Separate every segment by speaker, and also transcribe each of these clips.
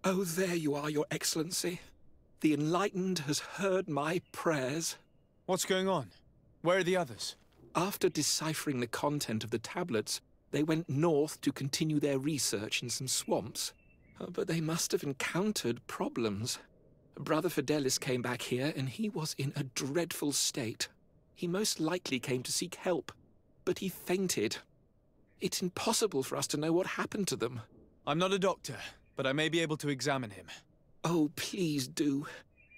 Speaker 1: Oh, there you are, Your Excellency. The Enlightened has heard my prayers.
Speaker 2: What's going on? Where are the others?
Speaker 1: After deciphering the content of the tablets, they went north to continue their research in some swamps. But they must have encountered problems. Brother Fidelis came back here, and he was in a dreadful state. He most likely came to seek help, but he fainted. It's impossible for us to know what happened to them.
Speaker 2: I'm not a doctor, but I may be able to examine him.
Speaker 1: Oh, please do.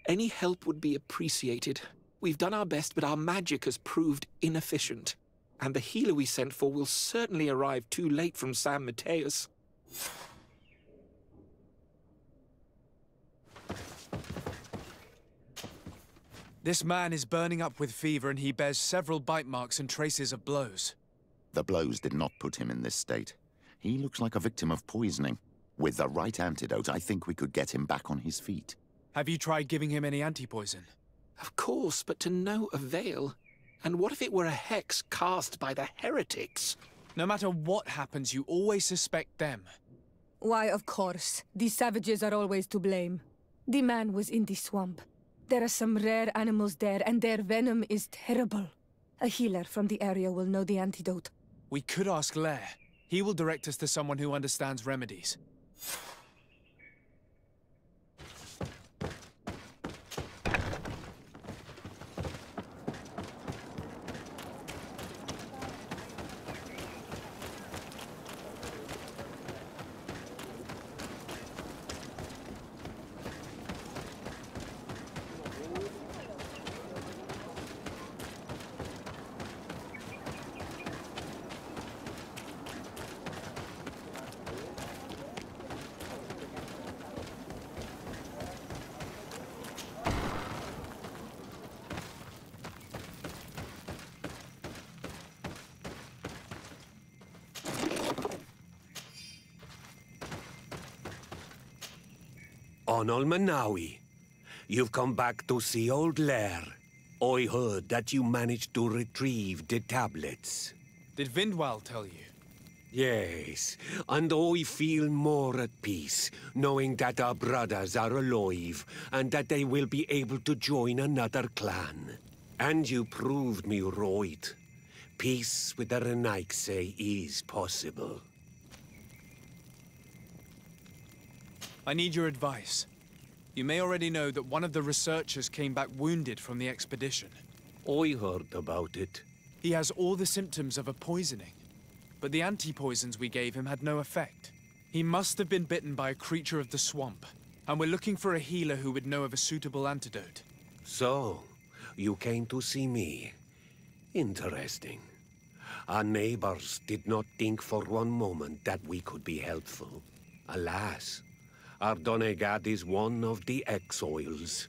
Speaker 1: Any help would be appreciated. We've done our best, but our magic has proved inefficient. And the healer we sent for will certainly arrive too late from San Mateus.
Speaker 2: This man is burning up with fever and he bears several bite marks and traces of blows.
Speaker 3: The blows did not put him in this state. He looks like a victim of poisoning. With the right antidote, I think we could get him back on his feet.
Speaker 2: Have you tried giving him any anti-poison?
Speaker 1: Of course, but to no avail. And what if it were a hex cast by the heretics?
Speaker 2: No matter what happens, you always suspect them.
Speaker 4: Why, of course. These savages are always to blame. The man was in the swamp. There are some rare animals there, and their venom is terrible. A healer from the area will know the antidote.
Speaker 2: We could ask Lair. He will direct us to someone who understands remedies.
Speaker 5: Onol Manawi, you've come back to see old Lair. I heard that you managed to retrieve the tablets.
Speaker 2: Did Vindwal tell you?
Speaker 5: Yes, and I feel more at peace, knowing that our brothers are alive, and that they will be able to join another clan. And you proved me right. Peace with the Renaigse is possible.
Speaker 2: I need your advice. You may already know that one of the researchers came back wounded from the expedition.
Speaker 5: I heard about it.
Speaker 2: He has all the symptoms of a poisoning, but the anti-poisons we gave him had no effect. He must have been bitten by a creature of the swamp, and we're looking for a healer who would know of a suitable antidote.
Speaker 5: So, you came to see me. Interesting. Our neighbors did not think for one moment that we could be helpful. Alas, our Donegad is one of the exiles.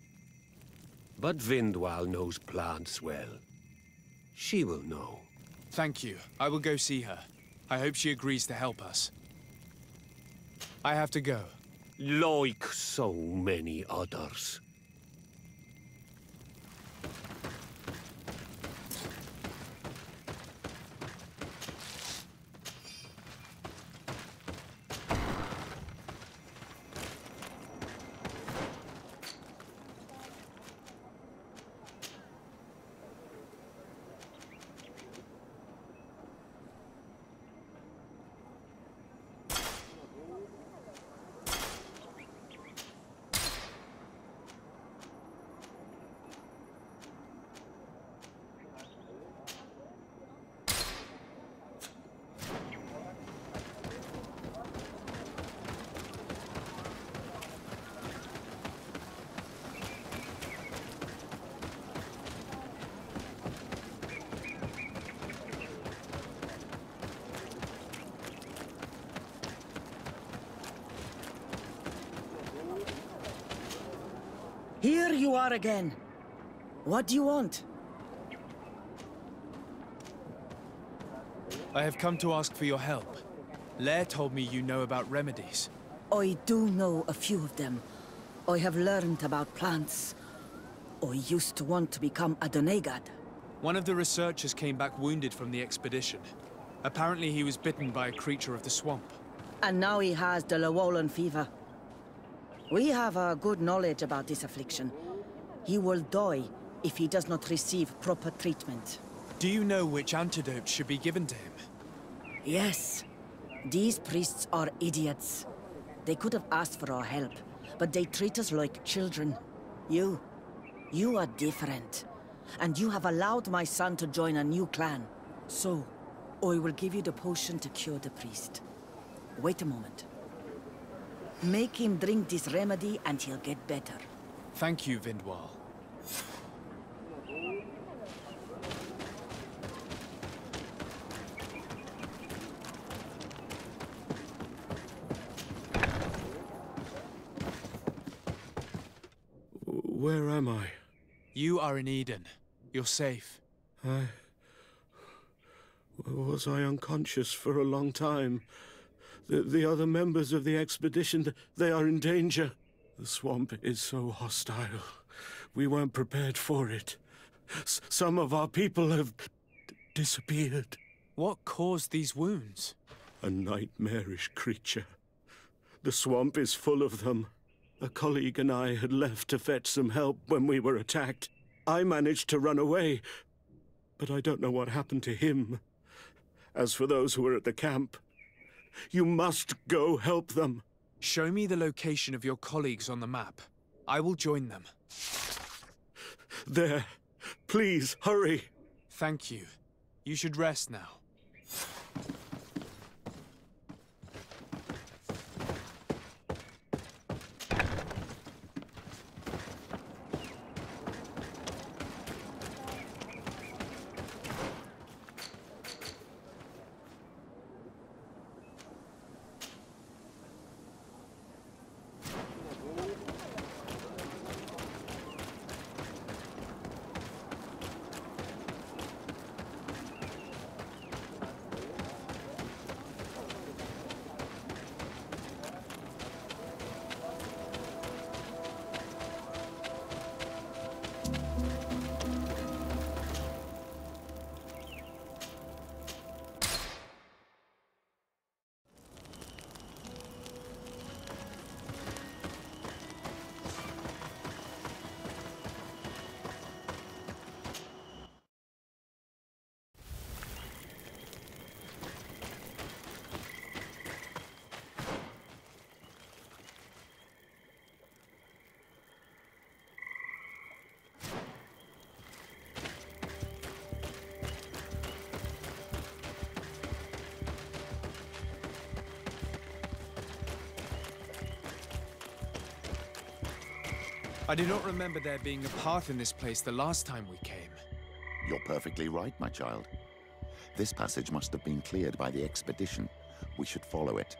Speaker 5: But Vindwal knows plants well. She will know.
Speaker 2: Thank you. I will go see her. I hope she agrees to help us. I have to go.
Speaker 5: Like so many others.
Speaker 6: Here you are again. What do you want?
Speaker 2: I have come to ask for your help. Lair told me you know about remedies.
Speaker 6: I do know a few of them. I have learned about plants. I used to want to become a Donegad.
Speaker 2: One of the researchers came back wounded from the expedition. Apparently he was bitten by a creature of the swamp.
Speaker 6: And now he has the Llewellyn fever. We have a good knowledge about this affliction. He will die if he does not receive proper treatment.
Speaker 2: Do you know which antidote should be given to him?
Speaker 6: Yes. These priests are idiots. They could have asked for our help, but they treat us like children. You are different. And you have allowed my son to join a new clan. So, I will give you the potion to cure the priest. Wait a moment. Make him drink this remedy and he'll get better.
Speaker 2: Thank you, Vindwal.
Speaker 7: Where am I?
Speaker 2: You are in Eden. You're safe.
Speaker 7: Was I unconscious for a long time? The other members of the expedition, they are in danger. The swamp is so hostile. We weren't prepared for it. Some of our people have disappeared.
Speaker 2: What caused these wounds?
Speaker 7: A nightmarish creature. The swamp is full of them. A colleague and I had left to fetch some help when we were attacked. I managed to run away, but I don't know what happened to him. As for those who are at the camp, you must go help them.
Speaker 2: Show me the location of your colleagues on the map. I will join them.
Speaker 7: There. Please, hurry.
Speaker 2: Thank you. You should rest now. I do not remember there being a path in this place the last time we came.
Speaker 3: You're perfectly right, my child. This passage must have been cleared by the expedition. We should follow it.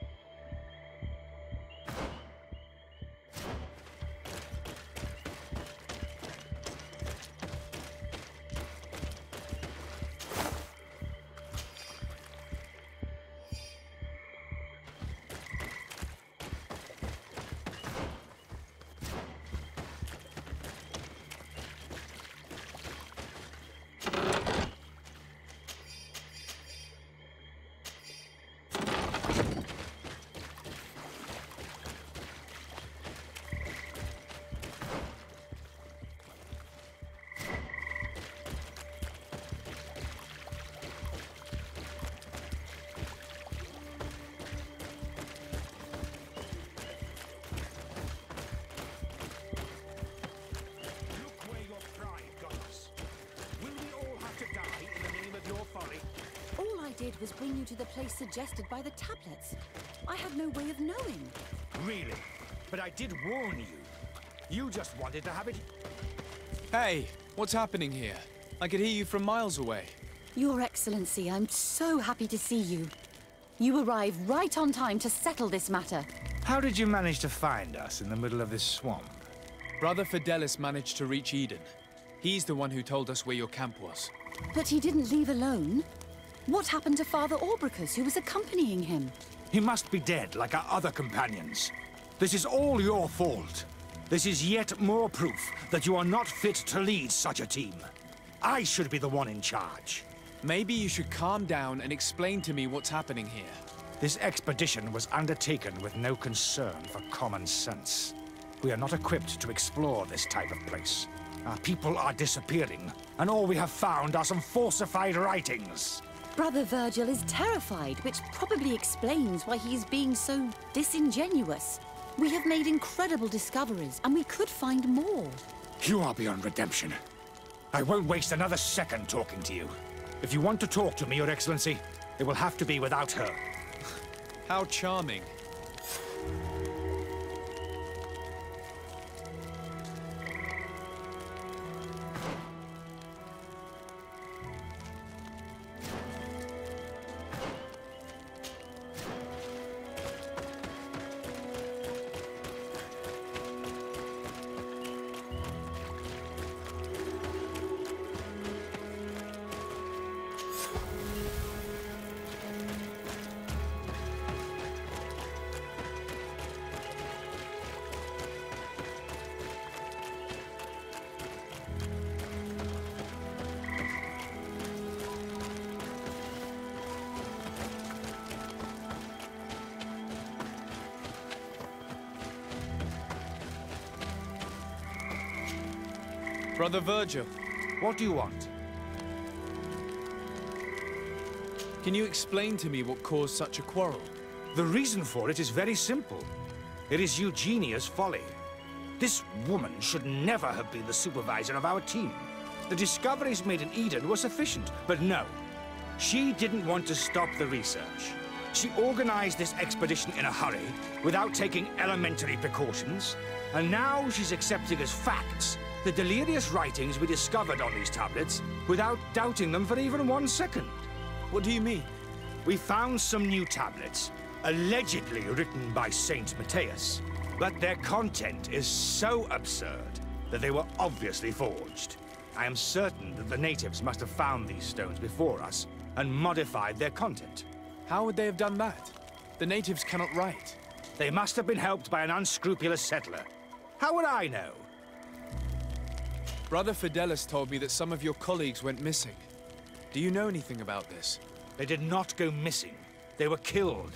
Speaker 8: Was bring you to the place suggested by the tablets. I had no way of knowing.
Speaker 9: Really? But I did warn you. You just wanted to have it...
Speaker 2: Hey, what's happening here? I could hear you from miles away.
Speaker 8: Your Excellency, I'm so happy to see you. You arrived right on time to settle this matter.
Speaker 9: How did you manage to find us in the middle of this swamp?
Speaker 2: Brother Fidelis managed to reach Eden. He's the one who told us where your camp was.
Speaker 8: But he didn't leave alone. What happened to Father Orbricus, who was accompanying him?
Speaker 9: He must be dead, like our other companions. This is all your fault. This is yet more proof that you are not fit to lead such a team. I should be the one in charge.
Speaker 2: Maybe you should calm down and explain to me what's happening here.
Speaker 9: This expedition was undertaken with no concern for common sense. We are not equipped to explore this type of place. Our people are disappearing, and all we have found are some falsified writings.
Speaker 8: Brother Virgil is terrified, which probably explains why he's being so disingenuous. We have made incredible discoveries, and we could find more.
Speaker 9: You are beyond redemption. I won't waste another second talking to you. If you want to talk to me, Your Excellency, it will have to be without her.
Speaker 2: How charming. Brother Virgil,
Speaker 9: What do you want?
Speaker 2: can you explain to me what caused such a quarrel?
Speaker 9: The reason for it is very simple. It is Eugenia's folly. This woman should never have been the supervisor of our team. The discoveries made in Eden were sufficient, but no. She didn't want to stop the research. She organized this expedition in a hurry, without taking elementary precautions, and now she's accepting as facts the delirious writings we discovered on these tablets, without doubting them for even 1 second.
Speaker 2: What do you mean?
Speaker 9: We found some new tablets, allegedly written by Saint Matthias, but their content is so absurd that they were obviously forged. I am certain that the natives must have found these stones before us and modified their content.
Speaker 2: How would they have done that? The natives cannot write.
Speaker 9: They must have been helped by an unscrupulous settler. How would I know?
Speaker 2: Brother Fidelis told me that some of your colleagues went missing. Do you know anything about this?
Speaker 9: They did not go missing. They were killed.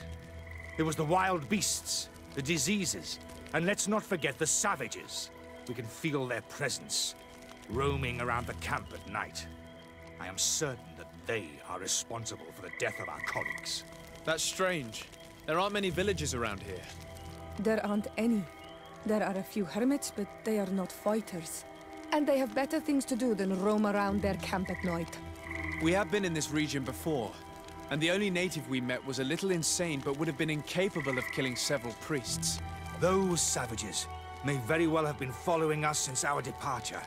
Speaker 9: It was the wild beasts, the diseases, and let's not forget the savages. We can feel their presence, roaming around the camp at night. I am certain that they are responsible for the death of our colleagues.
Speaker 2: That's strange. There aren't many villages around here.
Speaker 4: There aren't any. There are a few hermits, but they are not fighters. And they have better things to do than roam around their camp at night.
Speaker 2: We have been in this region before, and the only native we met was a little insane, but would have been incapable of killing several priests.
Speaker 9: Those savages may very well have been following us since our departure.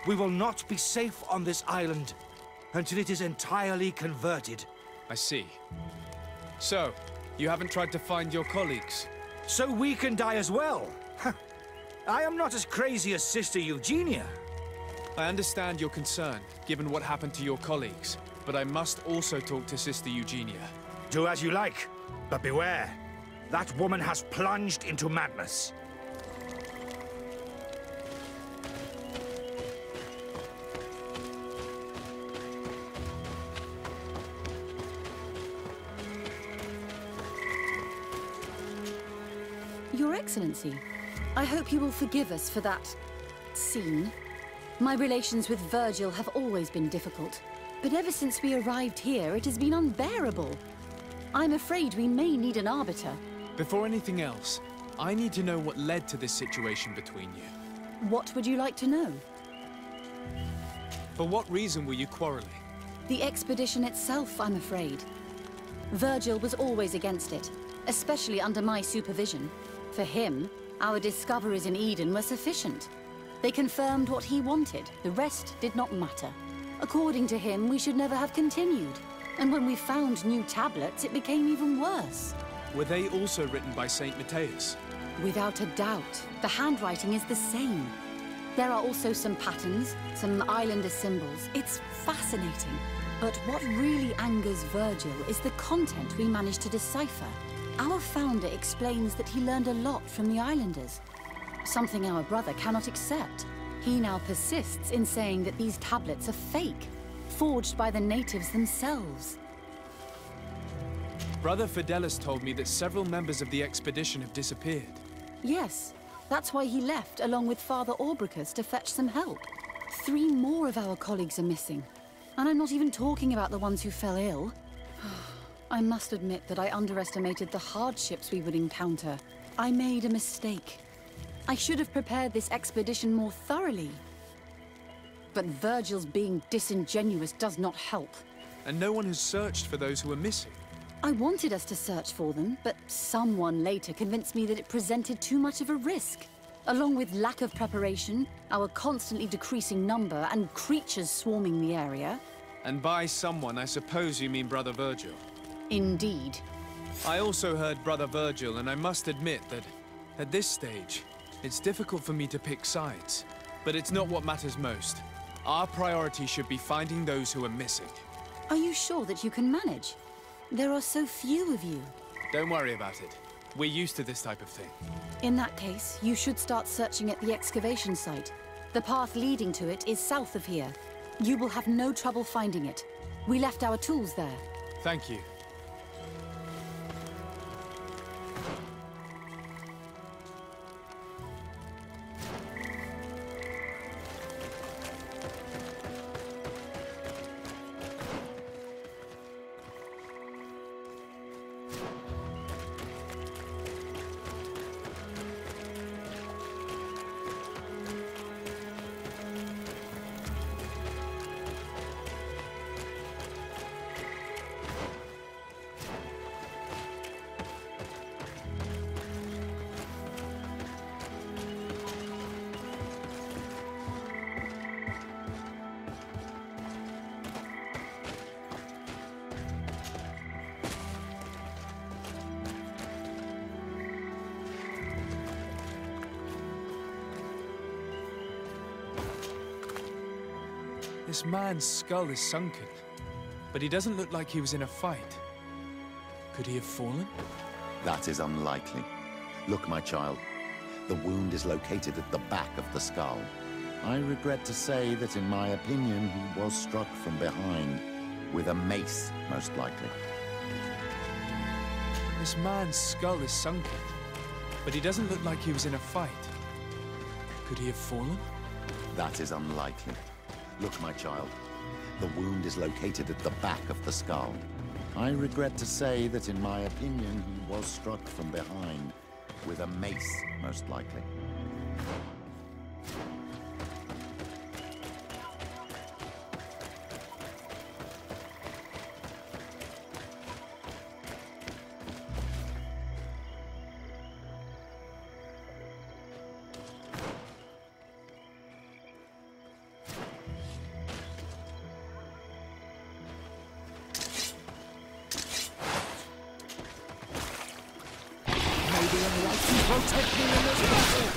Speaker 9: We will not be safe on this island until it is entirely converted.
Speaker 2: I see. So, you haven't tried to find your colleagues?
Speaker 9: So we can die as well. I am not as crazy as Sister Eugenia.
Speaker 2: I understand your concern, given what happened to your colleagues, but I must also talk to Sister Eugenia.
Speaker 9: Do as you like, but beware. That woman has plunged into madness.
Speaker 8: Your Excellency, I hope you will forgive us for that scene. My relations with Virgil have always been difficult, but ever since we arrived here, it has been unbearable. I'm afraid we may need an arbiter.
Speaker 2: Before anything else, I need to know what led to this situation between you.
Speaker 8: What would you like to know?
Speaker 2: For what reason were you quarreling?
Speaker 8: The expedition itself, I'm afraid. Virgil was always against it, especially under my supervision. For him, our discoveries in Eden were sufficient. They confirmed what he wanted. The rest did not matter. According to him, we should never have continued. And when we found new tablets, it became even worse.
Speaker 2: Were they also written by Saint Matthias?
Speaker 8: Without a doubt. The handwriting is the same. There are also some patterns, some islander symbols. It's fascinating. But what really angers Virgil is the content we managed to decipher. Our founder explains that he learned a lot from the islanders. Something our brother cannot accept. He now persists in saying that these tablets are fake, forged by the natives themselves.
Speaker 2: Brother Fidelis told me that several members of the expedition have disappeared.
Speaker 8: Yes, That's why he left, along with Father Orbricus, to fetch some help. 3 more of our colleagues are missing. And I'm not even talking about the ones who fell ill. I must admit that I underestimated the hardships we would encounter. I made a mistake. I should have prepared this expedition more thoroughly. But Virgil's being disingenuous does not help.
Speaker 2: And no one has searched for those who are missing.
Speaker 8: I wanted us to search for them, but someone later convinced me that it presented too much of a risk. Along with lack of preparation, our constantly decreasing number, and creatures swarming the area.
Speaker 2: And by someone, I suppose you mean Brother Virgil.
Speaker 8: Indeed.
Speaker 2: I also heard Brother Virgil, and I must admit that, at this stage, it's difficult for me to pick sides. But it's not what matters most. Our priority should be finding those who are missing.
Speaker 8: Are you sure that you can manage? There are so few of you.
Speaker 2: Don't worry about it. We're used to this type of thing.
Speaker 8: In that case, you should start searching at the excavation site. The path leading to it is south of here. You will have no trouble finding it. We left our tools there.
Speaker 2: Thank you. This man's skull is sunken, but he doesn't look like he was in a fight. Could he have fallen?
Speaker 3: That is unlikely. Look, my child. The wound is located at the back of the skull. I regret to say that, in my opinion, he was struck from behind with a mace, most likely.
Speaker 2: This man's skull is sunken, but he doesn't look like he was in a fight. Could he have fallen?
Speaker 3: That is unlikely. Look, my child. The wound is located at the back of the skull. I regret to say that, in my opinion, he was struck from behind with a mace, most likely.
Speaker 10: Protect me in this battle!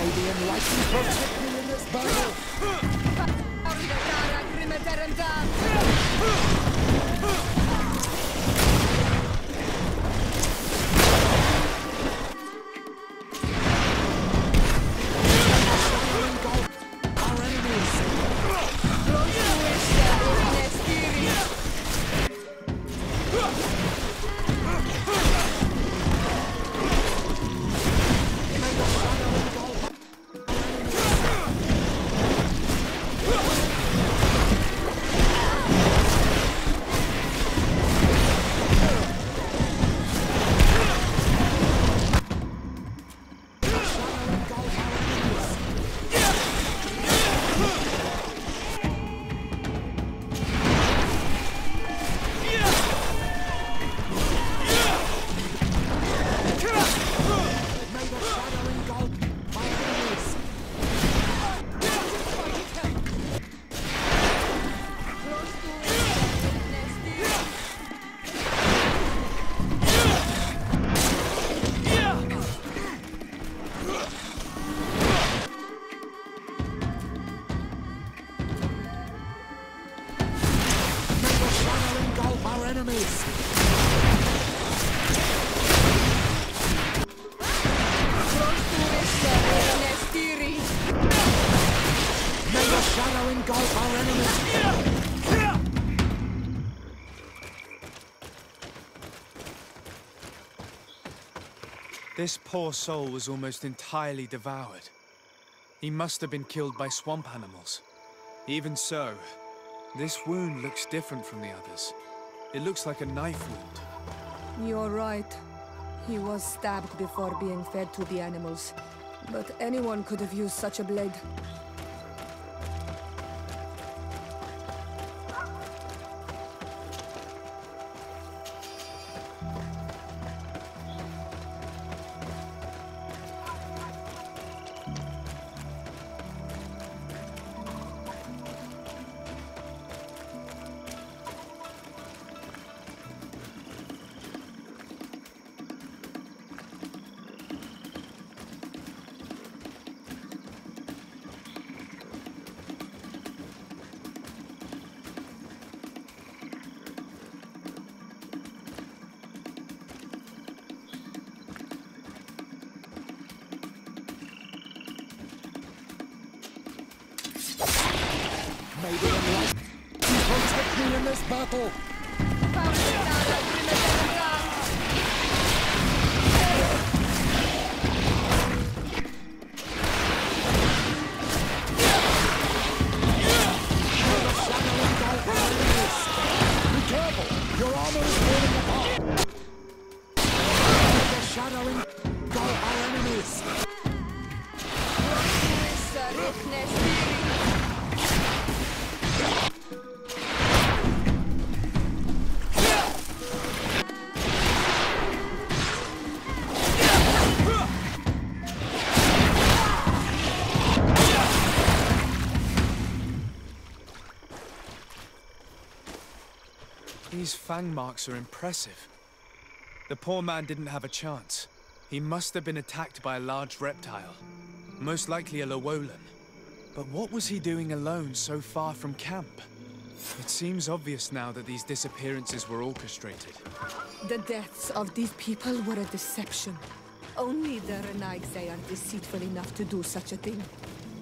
Speaker 10: The enlightened protect me in this battle! Our enemies!
Speaker 2: This poor soul was almost entirely devoured. He must have been killed by swamp animals. Even so, this wound looks different from the others. It looks like a knife wound.
Speaker 4: You're right. He was stabbed before being fed to the animals. But anyone could have used such a blade.
Speaker 10: May the enlightened protect me in this battle! Be careful! Your armor is falling apart! The shadowing go our enemies!
Speaker 2: These fang marks are impressive. The poor man didn't have a chance. He must have been attacked by a large reptile. Most likely a Llewellyn. But what was he doing alone so far from camp? It seems obvious now that these disappearances were orchestrated.
Speaker 4: The deaths of these people were a deception. Only the Renaigse are deceitful enough to do such a thing.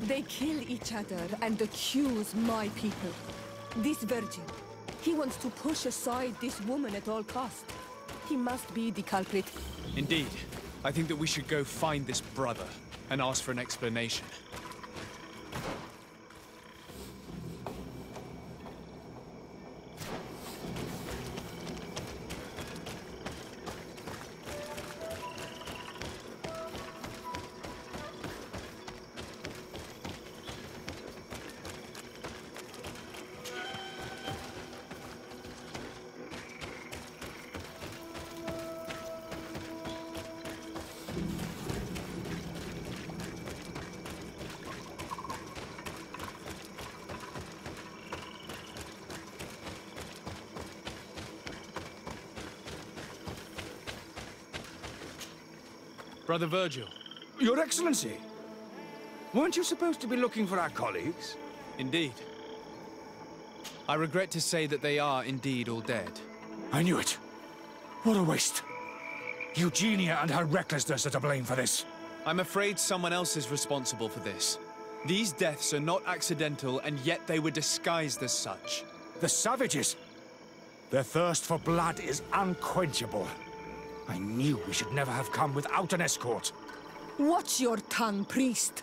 Speaker 4: They kill each other and accuse my people. This Virgil, he wants to push aside this woman at all cost. He must be the culprit.
Speaker 2: Indeed. I think that we should go find this brother and ask for an explanation. Brother Virgil.
Speaker 9: Your Excellency! Weren't you supposed to be looking for our colleagues?
Speaker 2: Indeed. I regret to say that they are indeed all dead.
Speaker 9: I knew it. What a waste. Eugenia and her recklessness are to blame for this.
Speaker 2: I'm afraid someone else is responsible for this. These deaths are not accidental, and yet they were disguised as such.
Speaker 9: The savages! Their thirst for blood is unquenchable. I knew we should never have come without an escort.
Speaker 4: Watch your tongue, priest.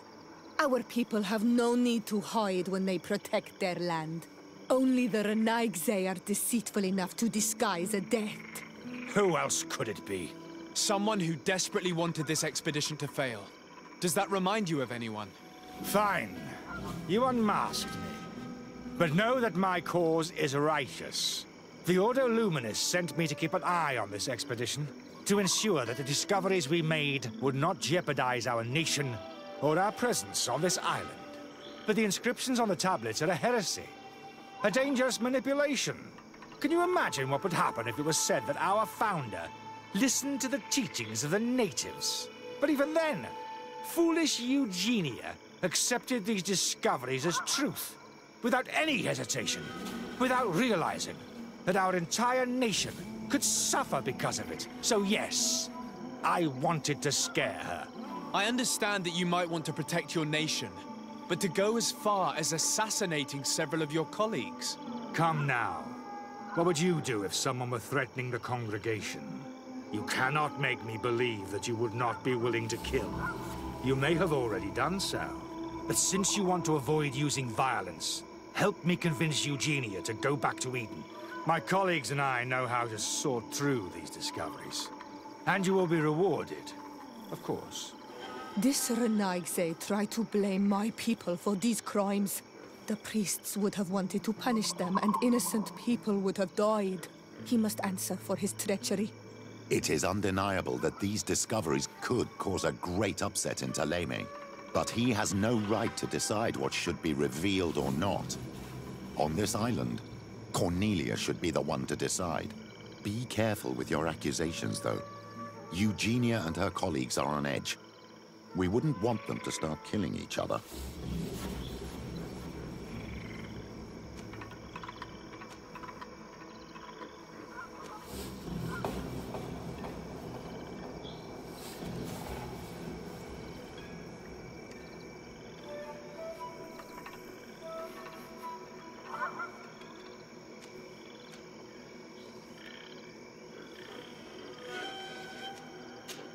Speaker 4: Our people have no need to hide when they protect their land. Only the Renaigse are deceitful enough to disguise a death.
Speaker 9: Who else could it be?
Speaker 2: Someone who desperately wanted this expedition to fail. Does that remind you of anyone?
Speaker 9: Fine. You unmasked me. But know that my cause is righteous. The Ordo Luminis sent me to keep an eye on this expedition, to ensure that the discoveries we made would not jeopardize our nation or our presence on this island. But the inscriptions on the tablets are a heresy, a dangerous manipulation. Can you imagine what would happen if it was said that our founder listened to the teachings of the natives? But even then, foolish Eugenia accepted these discoveries as truth, without any hesitation, without realizing that our entire nation could suffer because of it. So yes, I wanted to scare her.
Speaker 2: I understand that you might want to protect your nation, but to go as far as assassinating several of your colleagues?
Speaker 9: Come now. What would you do if someone were threatening the congregation? You cannot make me believe that you would not be willing to kill. You may have already done so. But since you want to avoid using violence, help me convince Eugenia to go back to Eden. My colleagues and I know how to sort through these discoveries. And you will be rewarded, of course.
Speaker 4: This Renaigse tried to blame my people for these crimes. The priests would have wanted to punish them, and innocent people would have died. He must answer for his treachery.
Speaker 3: It is undeniable that these discoveries could cause a great upset in Thélème. But he has no right to decide what should be revealed or not. On this island, Cornelia should be the one to decide. Be careful with your accusations, though. Eugenia and her colleagues are on edge. We wouldn't want them to start killing each other.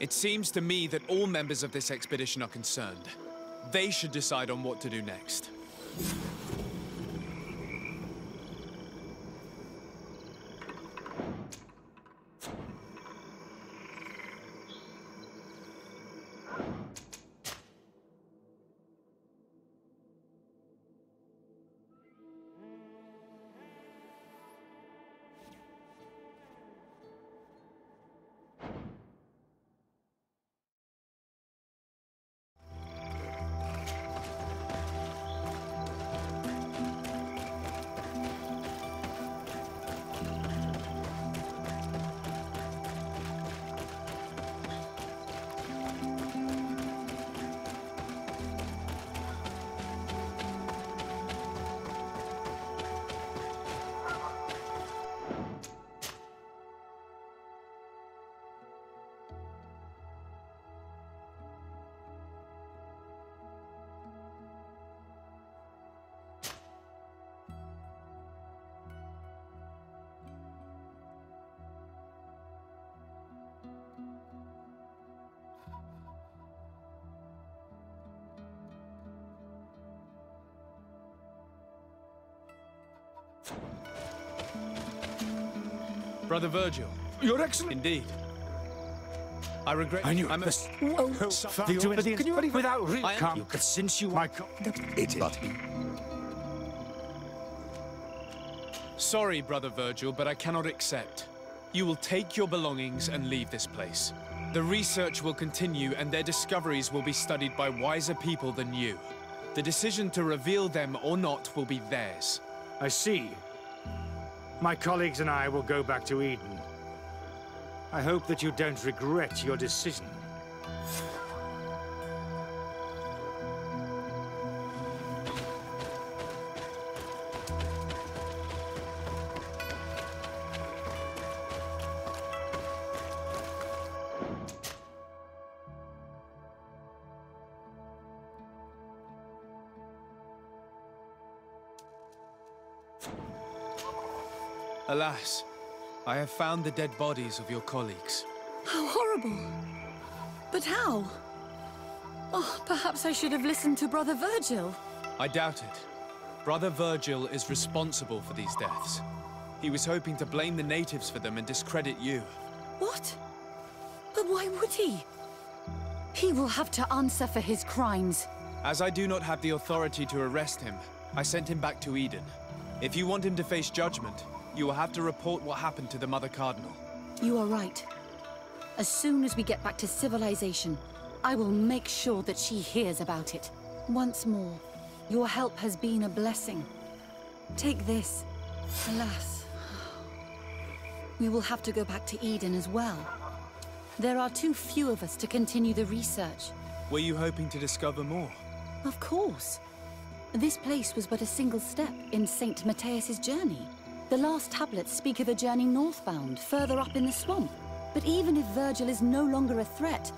Speaker 2: It seems to me that all members of this expedition are concerned. They should decide on what to do next. Brother Virgil.
Speaker 9: Your Excellency.
Speaker 2: Indeed. I regret.
Speaker 9: I knew
Speaker 2: I'm
Speaker 9: this.
Speaker 2: Can you
Speaker 9: without really
Speaker 2: calm?
Speaker 9: you could since you my
Speaker 3: It is.
Speaker 2: Sorry, Brother Virgil, but I cannot accept. You will take your belongings and leave this place. The research will continue and their discoveries will be studied by wiser people than you. The decision to reveal them or not will be theirs.
Speaker 9: I see. My colleagues and I will go back to Eden. I hope that you don't regret your decision.
Speaker 2: Alas, I have found the dead bodies of your colleagues.
Speaker 8: How horrible. But how? Oh, perhaps I should have listened to Brother Virgil.
Speaker 2: I doubt it. Brother Virgil is responsible for these deaths. He was hoping to blame the natives for them and discredit you.
Speaker 8: What? But why would he? He will have to answer for his crimes.
Speaker 2: As I do not have the authority to arrest him, I sent him back to Eden. If you want him to face judgment, you will have to report what happened to the Mother Cardinal.
Speaker 8: You are right. As soon as we get back to civilization, I will make sure that she hears about it. Once more, your help has been a blessing. Take this. Alas, we will have to go back to Eden as well. There are too few of us to continue the research.
Speaker 2: Were you hoping to discover more?
Speaker 8: Of course. This place was but a single step in St. Matthias's journey. The last tablets speak of a journey northbound, further up in the swamp. But even if Virgil is no longer a threat,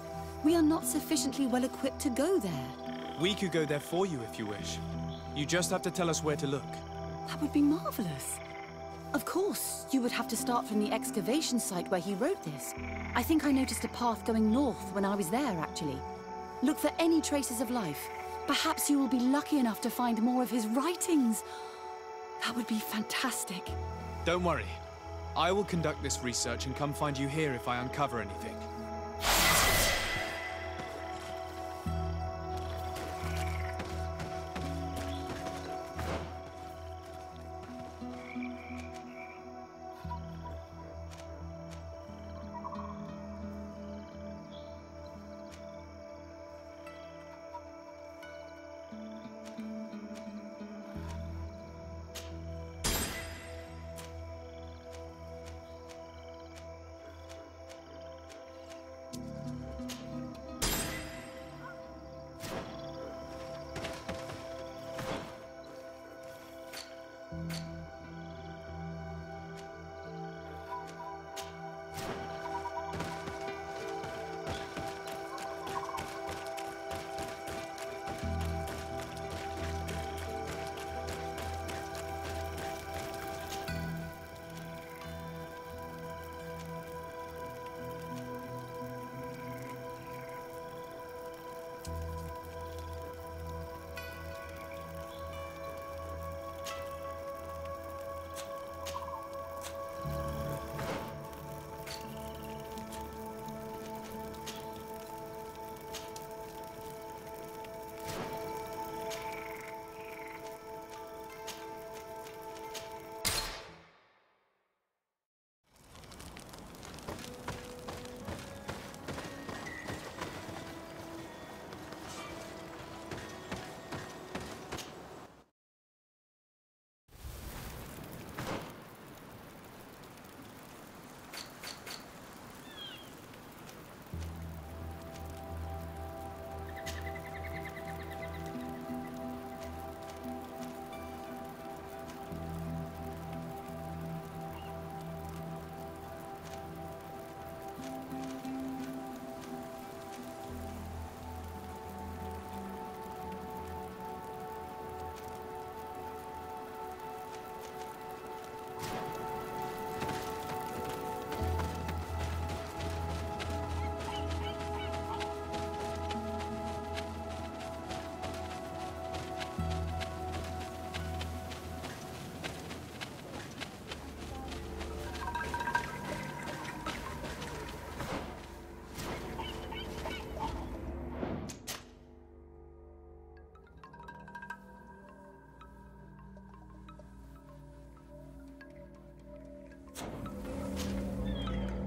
Speaker 8: we are not sufficiently well equipped to go there.
Speaker 2: We could go there for you if you wish. You just have to tell us where to look.
Speaker 8: That would be marvelous. Of course, you would have to start from the excavation site where he wrote this. I think I noticed a path going north when I was there, actually. Look for any traces of life. Perhaps you will be lucky enough to find more of his writings. That would be fantastic.
Speaker 2: Don't worry. I will conduct this research and come find you here if I uncover anything.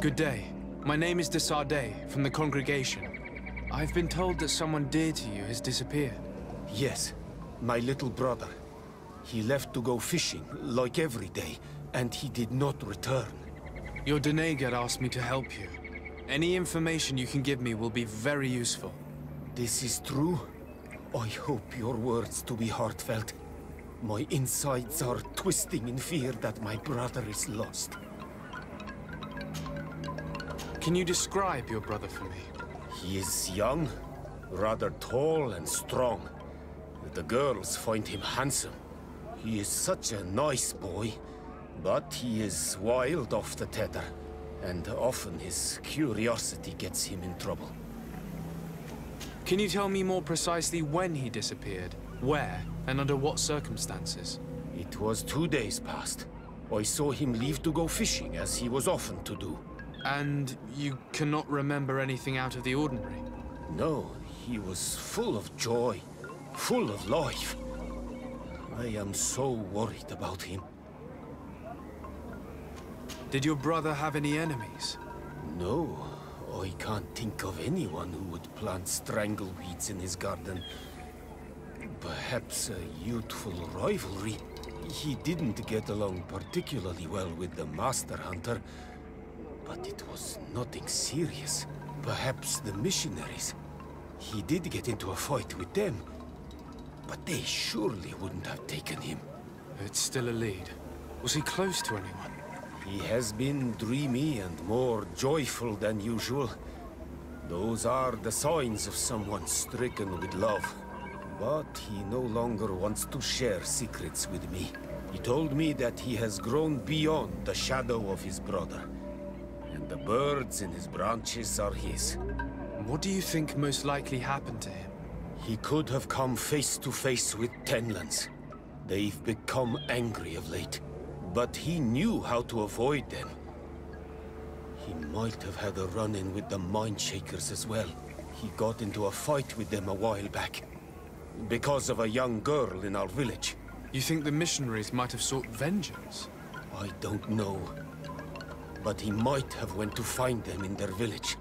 Speaker 2: Good day. My name is de Sardet, from the congregation. I've been told that someone dear to you has disappeared.
Speaker 5: Yes, my little brother. He left to go fishing, like every day, and he did not return.
Speaker 2: Your Denegar asked me to help you. Any information you can give me will be very useful.
Speaker 5: This is true? I hope your words to be heartfelt. My insides are twisting in fear that my brother is lost.
Speaker 2: Can you describe your brother for me?
Speaker 5: He is young, rather tall and strong. The girls find him handsome. He is such a nice boy, but he is wild off the tether, and often his curiosity gets him in trouble.
Speaker 2: Can you tell me more precisely when he disappeared, where, and under what circumstances?
Speaker 5: It was 2 days past. I saw him leave to go fishing, as he was often to do.
Speaker 2: And you cannot remember anything out of the ordinary?
Speaker 5: No, he was full of joy, full of life. I am so worried about him.
Speaker 2: Did your brother have any enemies?
Speaker 5: No, I can't think of anyone who would plant strangleweeds in his garden. Perhaps a youthful rivalry. He didn't get along particularly well with the Master Hunter, but it was nothing serious. Perhaps the missionaries. He did get into a fight with them, but they surely wouldn't have taken him.
Speaker 2: It's still a lead. Was he close to anyone?
Speaker 5: He has been dreamy and more joyful than usual. Those are the signs of someone stricken with love. But he no longer wants to share secrets with me. He told me that he has grown beyond the shadow of his brother, and the birds in his branches are his.
Speaker 2: What do you think most likely happened to him?
Speaker 5: He could have come face to face with Tenlands. They've become angry of late, but he knew how to avoid them. He might have had a run-in with the Mindshakers as well. He got into a fight with them a while back, because of a young girl in our village.
Speaker 2: You think the missionaries might have sought vengeance?
Speaker 5: I don't know, but he might have went to find them in their village.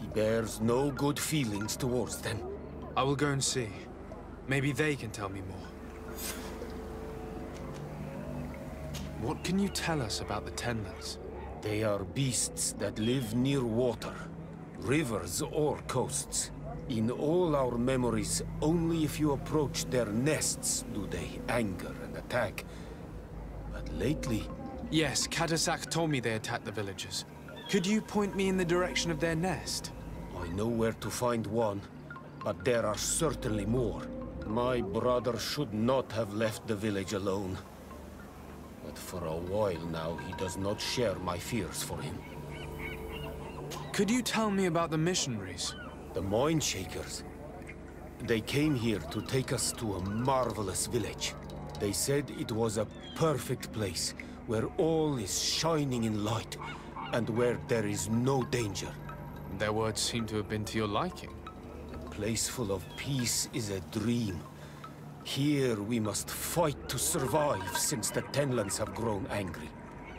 Speaker 5: He bears no good feelings towards them.
Speaker 2: I will go and see. Maybe they can tell me more. What can you tell us about the Tenlands?
Speaker 5: They are beasts that live near water, rivers or coasts. In all our memories, only if you approach their nests do they anger and attack. But lately...
Speaker 2: Yes, Kadasak told me they attacked the villagers. Could you point me in the direction of their nest?
Speaker 5: I know where to find one, but there are certainly more. My brother should not have left the village alone. But for a while now, he does not share my fears for him.
Speaker 2: Could you tell me about the missionaries?
Speaker 5: The Mindshakers. They came here to take us to a marvelous village. They said it was a perfect place, where all is shining in light, and where there is no danger.
Speaker 2: Their words seem to have been to your liking.
Speaker 5: A place full of peace is a dream. Here we must fight to survive, since the Tenlands have grown angry.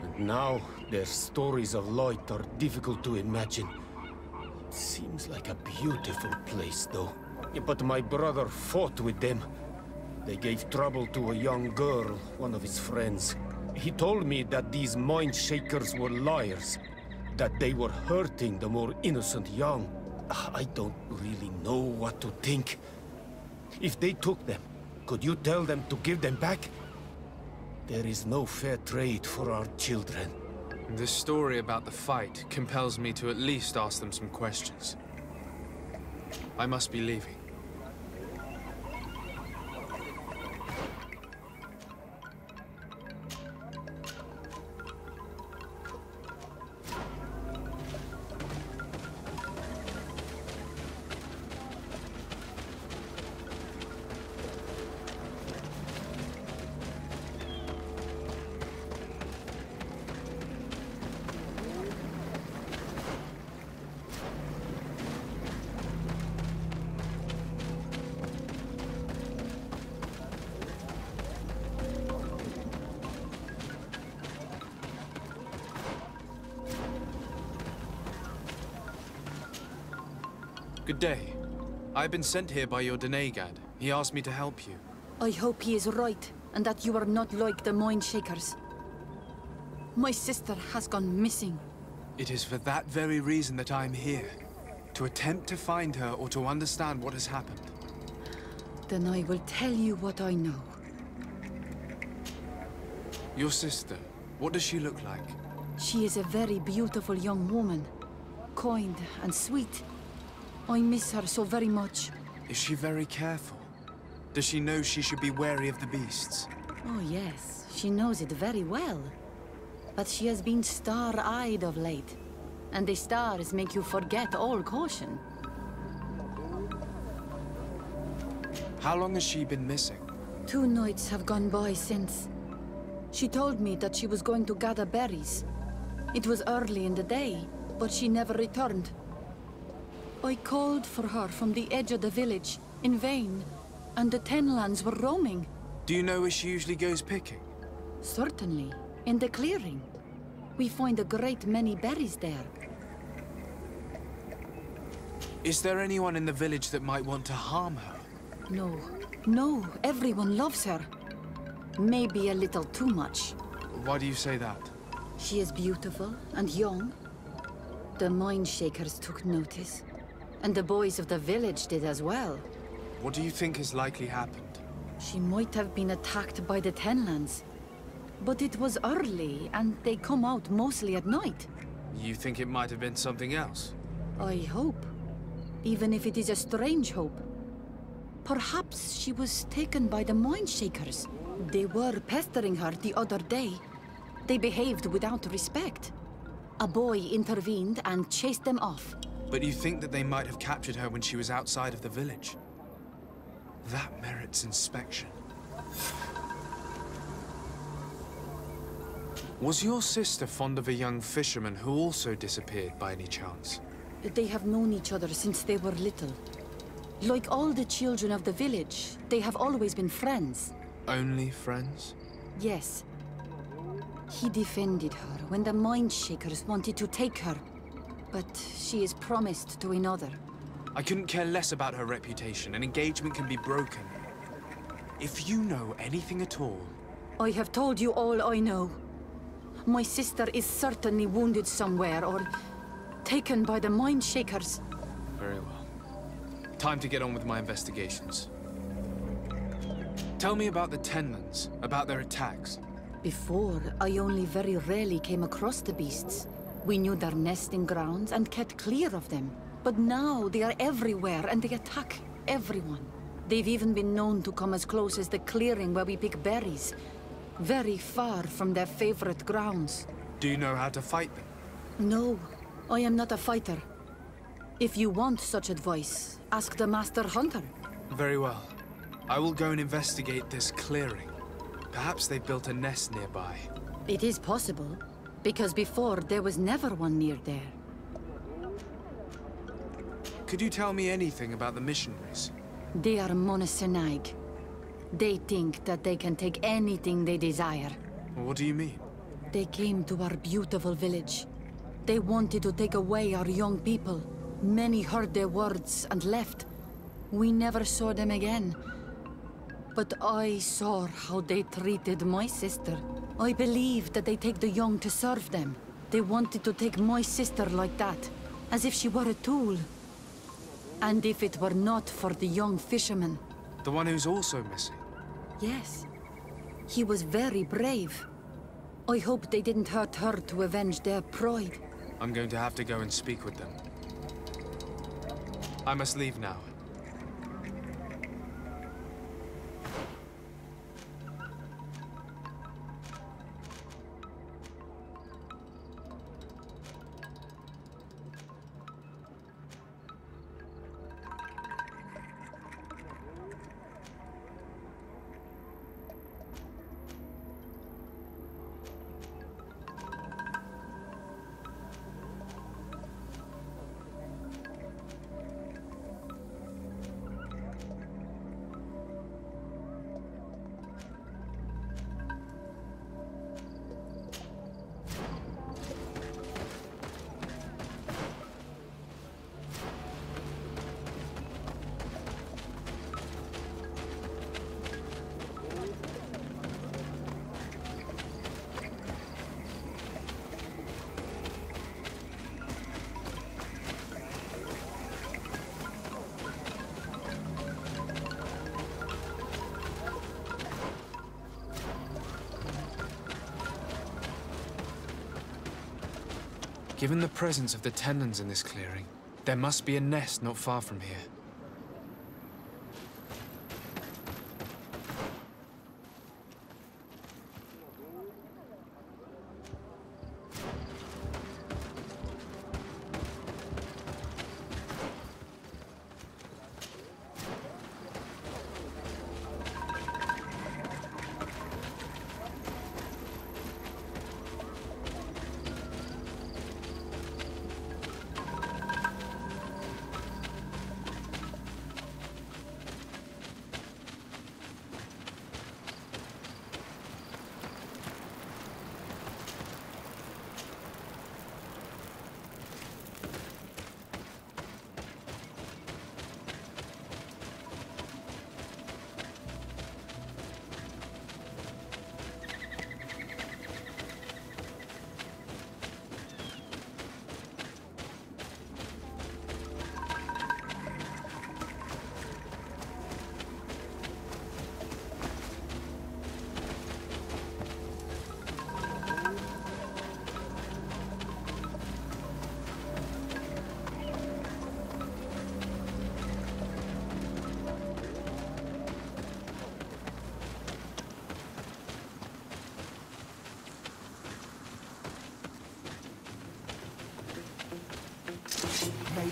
Speaker 5: And now, their stories of light are difficult to imagine. It seems like a beautiful place, though. But my brother fought with them. They gave trouble to a young girl, one of his friends. He told me that these Mindshakers were liars, that they were hurting the more innocent young. I don't really know what to think. If they took them, could you tell them to give them back? There is no fair trade for our children.
Speaker 2: This story about the fight compels me to at least ask them some questions. I must be leaving. Good day. I've been sent here by your Denegad. He asked me to help you.
Speaker 8: I hope he is right, and that you are not like the Mindshakers. My sister has gone missing.
Speaker 2: It is for that very reason that I'm here. To attempt to find her or to understand what has happened.
Speaker 8: Then I will tell you what I know.
Speaker 2: Your sister, what does she look like?
Speaker 8: She is a very beautiful young woman. Kind and sweet. I miss her so very much.
Speaker 2: Is she very careful? Does she know she should be wary of the beasts?
Speaker 8: Oh yes, she knows it very well. But she has been star-eyed of late. And the stars make you forget all caution.
Speaker 2: How long has she been missing?
Speaker 8: 2 nights have gone by since. She told me that she was going to gather berries. It was early in the day, but she never returned. I called for her from the edge of the village, in vain, and the Tenlands were roaming.
Speaker 2: Do you know where she usually goes picking?
Speaker 8: Certainly, in the clearing. We find a great many berries there.
Speaker 2: Is there anyone in the village that might want to harm her?
Speaker 8: No, everyone loves her. Maybe a little too much.
Speaker 2: Why do you say that?
Speaker 8: She is beautiful and young. The Mindshakers took notice. And the boys of the village did as well.
Speaker 2: What do you think has likely happened?
Speaker 8: She might have been attacked by the Tenlands. But it was early, and they come out mostly at night.
Speaker 2: You think it might have been something else?
Speaker 8: I hope. Even if it is a strange hope. Perhaps she was taken by the Mindshakers. They were pestering her the other day. They behaved without respect. A boy intervened and chased them off.
Speaker 2: But you think that they might have captured her when she was outside of the village? That merits inspection. Was your sister fond of a young fisherman who also disappeared by any chance?
Speaker 8: They have known each other since they were little. Like all the children of the village, they have always been friends.
Speaker 2: Only friends?
Speaker 8: Yes. He defended her when the Mindshakers wanted to take her. But she is promised to another.
Speaker 2: I couldn't care less about her reputation. An engagement can be broken. If you know anything at all...
Speaker 8: I have told you all I know. My sister is certainly wounded somewhere, or taken by the Mindshakers.
Speaker 2: Very well. Time to get on with my investigations. Tell me about the Tenlans, about their attacks.
Speaker 8: Before, I only very rarely came across the beasts. We knew their nesting grounds and kept clear of them. But now they are everywhere and they attack everyone. They've even been known to come as close as the clearing where we pick berries. Very far from their favorite grounds.
Speaker 2: Do you know how to fight them?
Speaker 8: No, I am not a fighter. If you want such advice, ask the Master Hunter.
Speaker 2: Very well. I will go and investigate this clearing. Perhaps they built a nest nearby.
Speaker 8: It is possible, because before there was never one near there.
Speaker 2: Could you tell me anything about the missionaries?
Speaker 8: They are monosynaig. They think that they can take anything they desire.
Speaker 2: What do you mean?
Speaker 8: They came to our beautiful village. They wanted to take away our young people. Many heard their words and left. We never saw them again. But I saw how they treated my sister. I believe that they take the young to serve them. They wanted to take my sister like that, as if she were a tool. And if it were not for the young fisherman...
Speaker 2: The one who's also missing?
Speaker 8: Yes. He was very brave. I hope they didn't hurt her to avenge their pride.
Speaker 2: I'm going to have to go and speak with them. I must leave now. Given the presence of the Tenlans in this clearing, there must be a nest not far from here.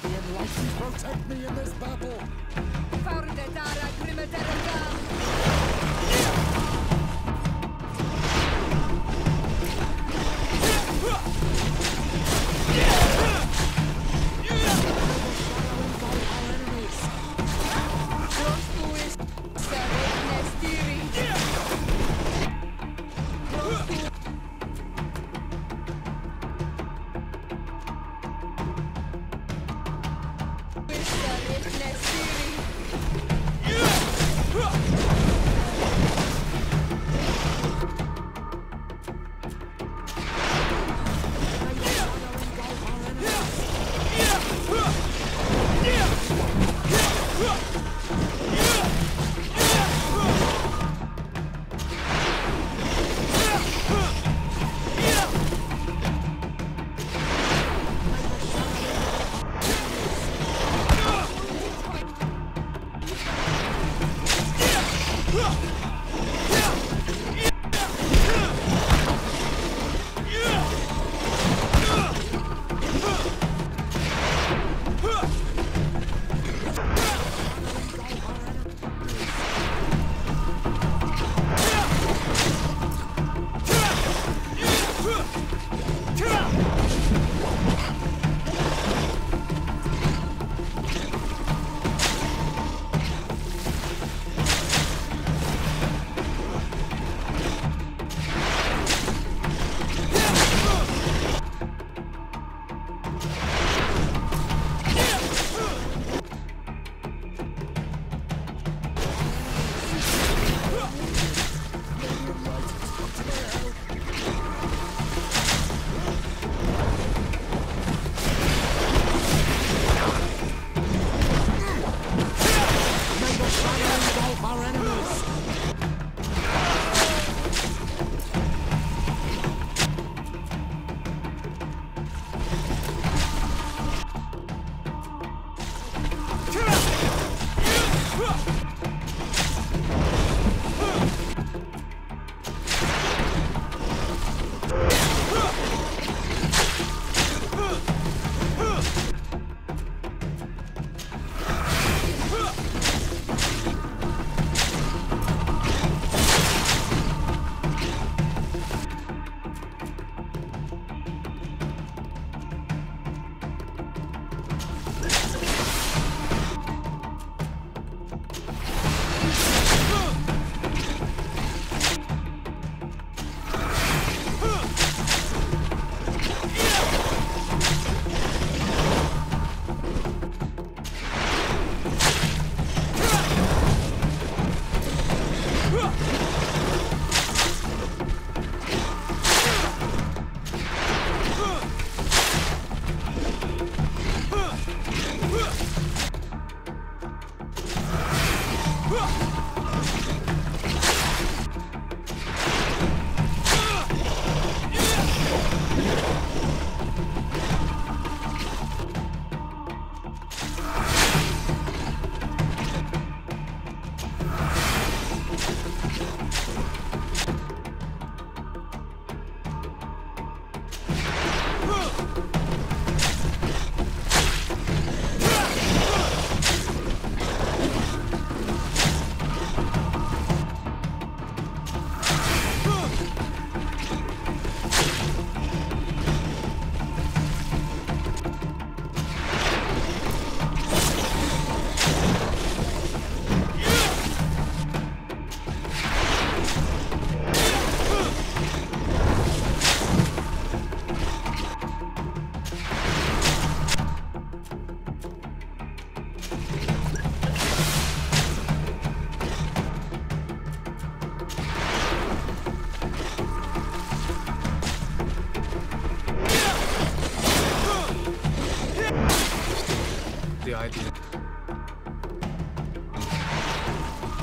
Speaker 10: May the enlightened protect me in this battle!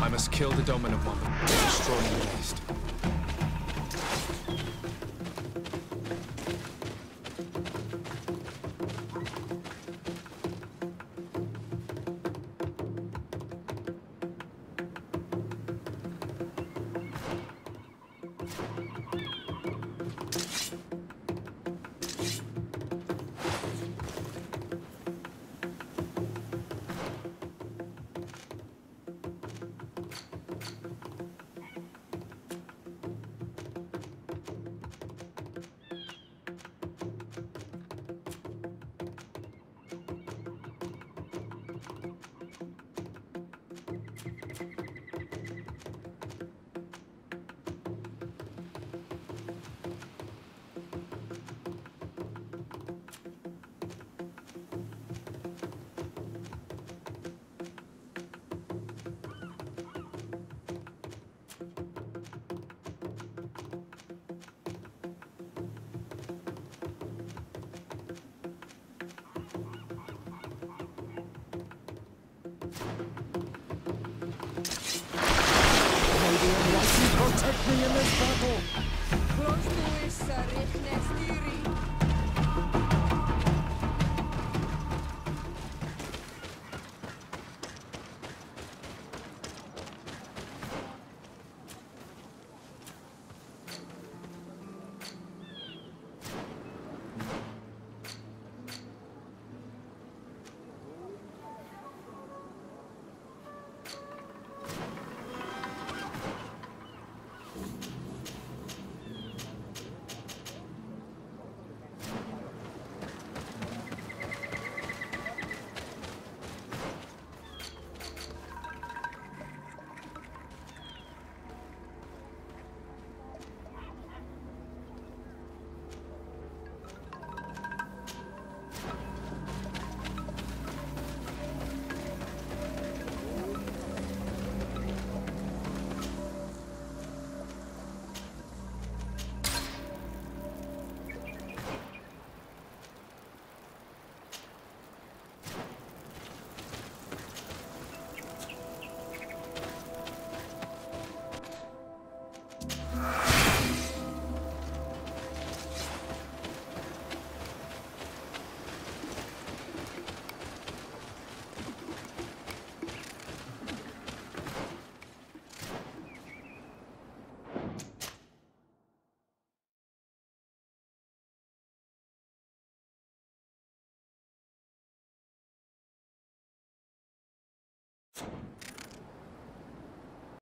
Speaker 2: I must kill the dominant one, destroying the rest.
Speaker 10: me in this battle!
Speaker 4: Close to us, Rick Nestiri.